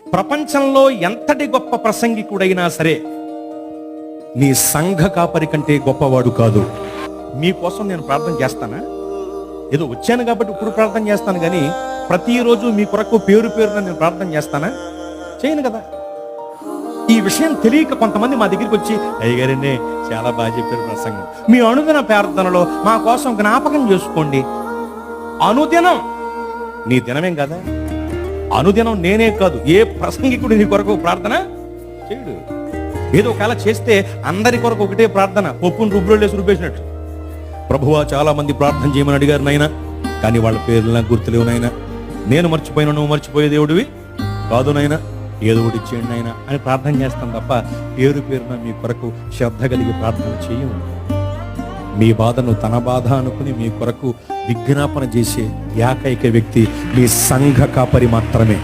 ప్రపంచంలో ఎంతటి గొప్ప ప్రసంగికుడైనా సరే నీ సంఘ కాపరి కంటే గొప్పవాడు కాదు. మీకోసం నేను ప్రార్థన చేస్తానా? ఏదో వచ్చాను కాబట్టి ఇప్పుడు ప్రార్థన చేస్తాను కానీ ప్రతిరోజు మీ కొరకు పేరు పేరున నేను ప్రార్థన చేస్తానా? చేయను కదా. ఈ విషయం తెలియక కొంతమంది మా దగ్గరికి వచ్చి, అయ్యగారండి చాలా బాగా చెప్పారు ప్రసంగం, మీ అనుదిన ప్రార్థనలో మా కోసం జ్ఞాపకం చేసుకోండి. అనుదినం నీ దినమేం కదా, అనుదినం నేనే కాదు ఏ ప్రసంగికుడు నీ కొరకు ప్రార్థన చేయడు. ఏదో ఒకవేళ చేస్తే అందరి కొరకు ఒకటే ప్రార్థన, పప్పును రుబ్బులేసి రుబ్బేసినట్టు. ప్రభువా చాలా మంది ప్రార్థన చేయమని అడిగారు నాయన, కానీ వాళ్ళ పేర్లు నాకు గుర్తులేవు నాయన, నేను మర్చిపోయినా నువ్వు మర్చిపోయే దేవుడివి కాదు నాయన, ఏదో ఒకటి ఇచ్చేయండి నాయన అని ప్రార్థన చేస్తాం తప్ప పేరు పేరున మీ కొరకు శ్రద్ధ కలిగి ప్రార్థన చేయము. మీ బాధను తన బాధ అనుకుని మీ కొరకు విజ్ఞాపన చేసే ఏకైక వ్యక్తి మీ సంఘ కాపరి మాత్రమే.